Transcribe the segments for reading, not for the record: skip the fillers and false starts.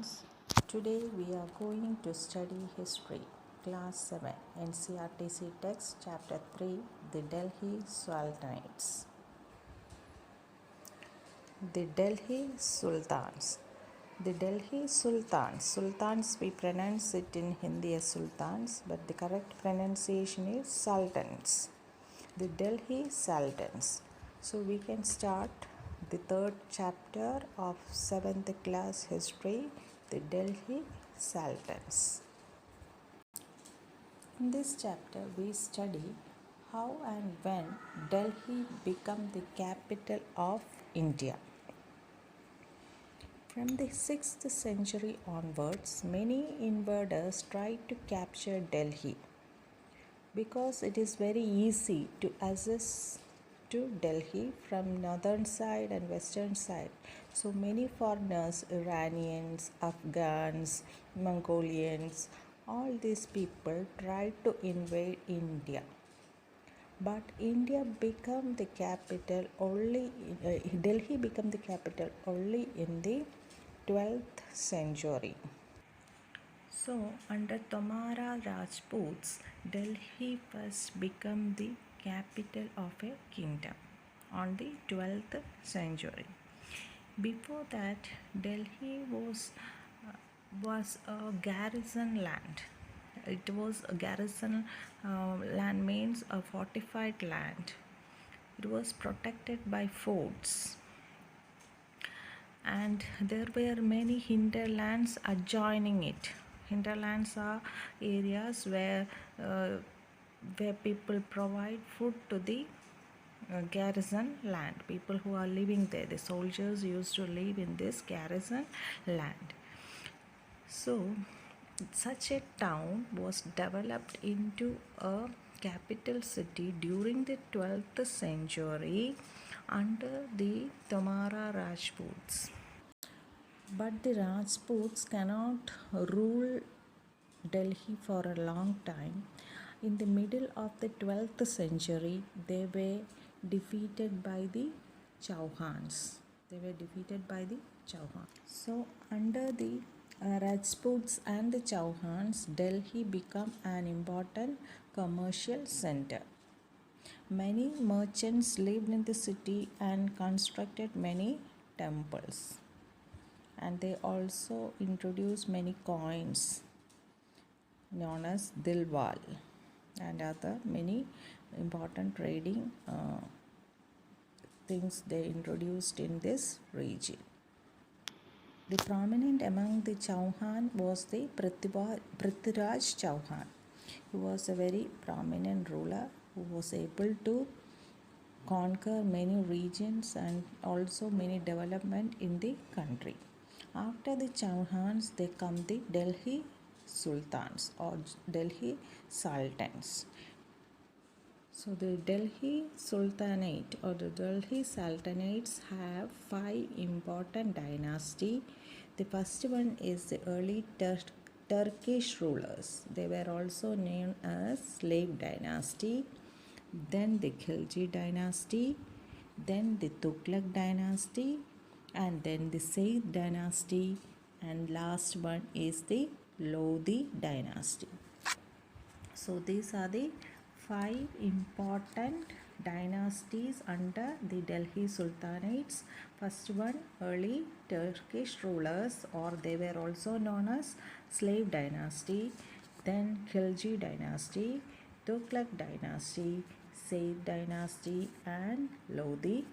students. Today we are going to study history, class 7, NCRTC text, chapter 3, the Delhi Sultanates. The Delhi Sultans. The Delhi Sultans we pronounce it in Hindi as Sultans, but the correct pronunciation is Sultans. The Delhi Sultans. So we can start the third chapter of 7th class history, the Delhi Sultans. In this chapter we study how and when Delhi became the capital of India. From the 6th century onwards, many invaders tried to capture Delhi because it is very easy to access to Delhi from northern side and western side. So many foreigners, Iranians, Afghans, Mongolians, all these people tried to invade India. But India became the capital only, Delhi became the capital only in the 12th century. So, under Tomara Rajputs, Delhi first became the capital of a kingdom on the 12th century. Before that, Delhi was a garrison land. It was a garrison land, means a fortified land. It was protected by forts, and there were many hinterlands adjoining it. Hinterlands are areas where people provide food to the garrison land. People who are living there, the soldiers used to live in this garrison land. So such a town was developed into a capital city during the 12th century under the Tomara Rajputs. But the Rajputs cannot rule Delhi for a long time. In the middle of the 12th century, they were defeated by the Chauhans. So, under the Rajputs and the Chauhans, Delhi became an important commercial center. Many merchants lived in the city and constructed many temples. And they also introduced many coins known as Dilwal and other many important trading things they introduced in this region. The prominent among the Chauhan was the Prithviraj Chauhan, who was a very prominent ruler who was able to conquer many regions and also many development in the country. After the Chauhans, they come the Delhi Sultans or Delhi Sultans. So the Delhi Sultanate or the Delhi Sultanates have 5 important dynasties. The first one is the early Turkish rulers. They were also known as Slave Dynasty. Then the Khilji Dynasty. Then the Tughlaq Dynasty. And then the Sayyid Dynasty. And last one is the Lodi Dynasty. So these are the 5 important dynasties under the Delhi Sultanates. First one, early Turkish rulers, or they were also known as Slave Dynasty. Then Khilji Dynasty, Tughlaq Dynasty, Sayyid Dynasty, and Lodi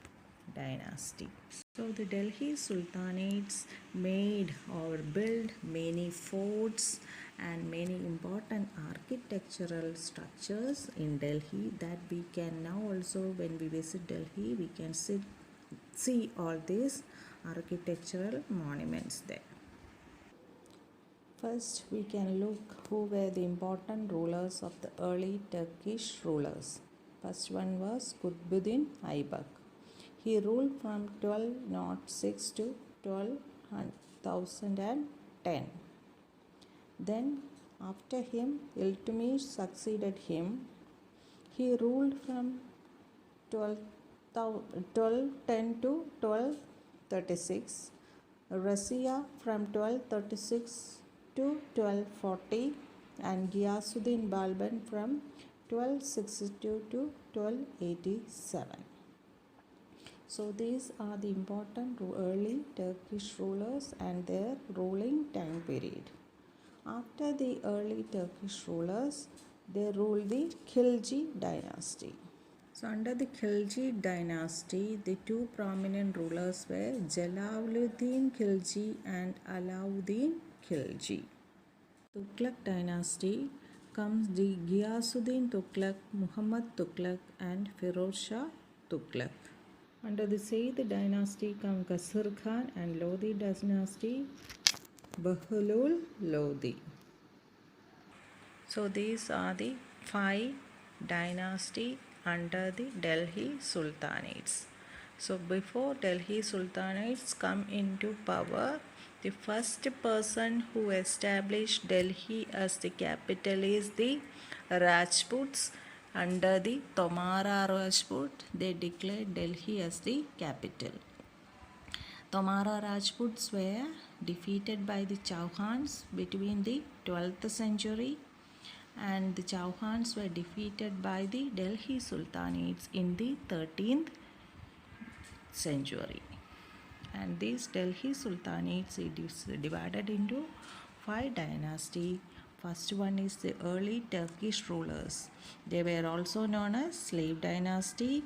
Dynasty. So the Delhi Sultanates made or built many forts and many important architectural structures in Delhi that we can now also, when we visit Delhi, we can see all these architectural monuments there. First, we can look who were the important rulers of the early Turkish rulers. First one was Qutbuddin Aybak. He ruled from 1206 to 1210. Then after him, Iltutmish succeeded him. He ruled from 1210 to 1236. Razia from 1236 to 1240 and Ghiyasuddin Balban from 1262 to 1287. So these are the important early Turkish rulers and their ruling time period. After the early Turkish rulers, they ruled the Khilji dynasty. So under the Khilji dynasty, the two prominent rulers were Jalaluddin Khilji and Alauddin Khilji. Tughlaq dynasty comes the Ghiyasuddin Tughlaq, Muhammad Tughlaq and Firoz Shah Tughlaq. Under the Sayyid dynasty come Qasr Khan and Lodi dynasty Bahlul Lodi. So these are the 5 dynasty under the Delhi Sultanates. So before Delhi Sultanates come into power, the first person who established Delhi as the capital is the Rajputs. Under the Tomara Rajput, they declared Delhi as the capital. Tomara Rajputs were defeated by the Chauhans between the 12th century, and the Chauhans were defeated by the Delhi Sultanates in the 13th century. And these Delhi Sultanates is divided into 5 dynasties. First one is the early Turkish rulers. They were also known as Slave dynasty,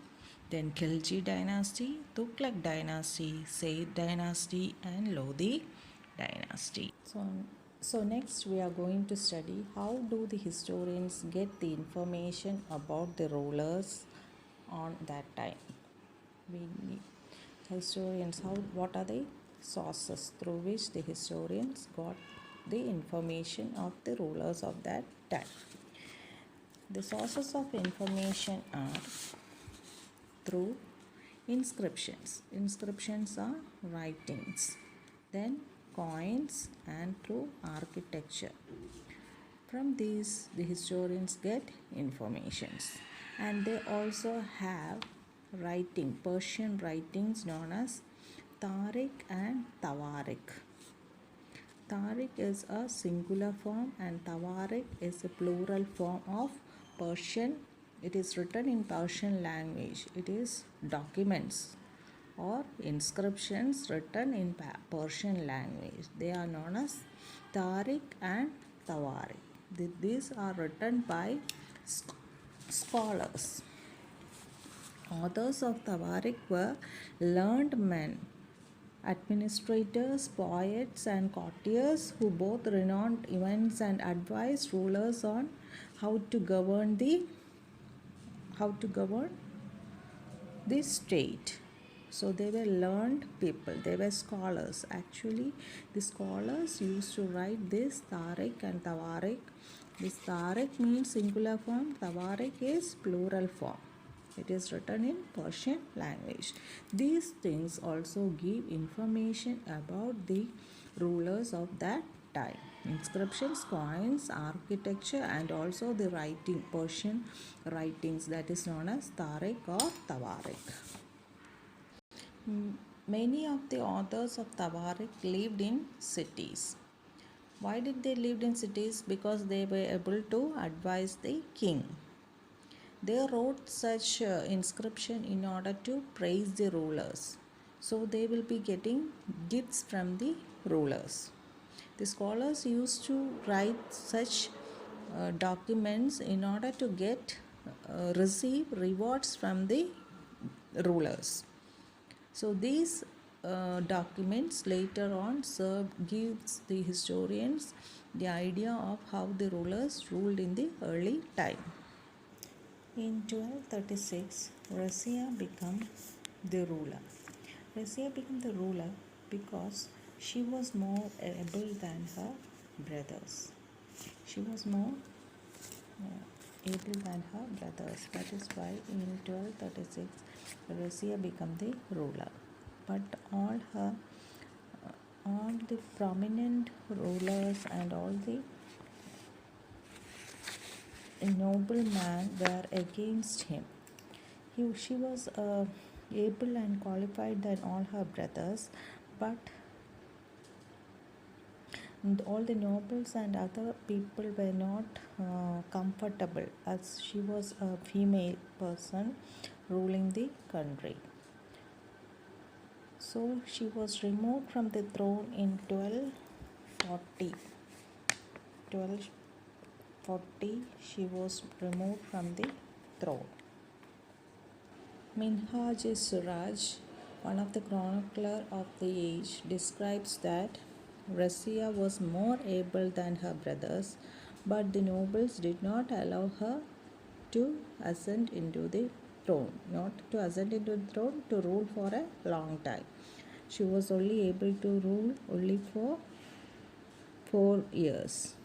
then Khilji dynasty, Tughlaq dynasty, Sayyid dynasty and Lodi dynasty. So next we are going to study how do the historians get the information about the rulers on that time. What are the sources through which the historians got the information of the rulers of that time. The sources of information are through inscriptions. Inscriptions are writings. Then coins and through architecture. From these the historians get informations, and they also have writing, Persian writings known as Tariq and Tawarik. Tariq is a singular form and Tawarik is a plural form of Persian. It is written in Persian language. It is documents or inscriptions written in Persian language. They are known as Tariq and Tawarik. These are written by scholars. Authors of Tawarik were learned men, administrators, poets and courtiers who both renowned events and advised rulers on how to govern the state. So they were learned people, they were scholars. Actually, the scholars used to write this Tariq and Tawarik. This Tariq means singular form, Tawarik is plural form. It is written in Persian language. These things also give information about the rulers of that time. Inscriptions, coins, architecture and also the writing, Persian writings, that is known as Tariq or Tawarik. Many of the authors of Tawarik lived in cities. Why did they live in cities? Because they were able to advise the king. They wrote such inscription in order to praise the rulers. So they will be getting gifts from the rulers. The scholars used to write such documents in order to receive rewards from the rulers. So these documents later on gives the historians the idea of how the rulers ruled in the early time. In 1236, Razia became the ruler. Razia became the ruler because she was more able than her brothers. She was more able than her brothers. That is why in 1236, Razia became the ruler. But all the prominent rulers and all the noblemen were against him. She was able and qualified than all her brothers, but And all the nobles and other people were not comfortable as she was a female person ruling the country. So she was removed from the throne in 1240. 1240 she was removed from the throne. Minhaj Suraj, one of the chronicler of the age, describes that Razia was more able than her brothers, but the nobles did not allow her to ascend into the throne, not to ascend into the throne, to rule for a long time. She was only able to rule only for 4 years,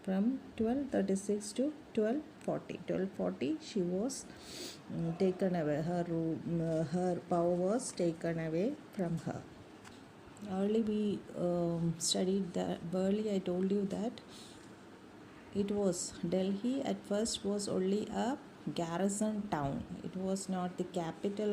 from 1236 to 1240. 1240 she was taken away, her power was taken away from her. Early we studied that, early I told you that it was Delhi at first was only a garrison town. It was not the capital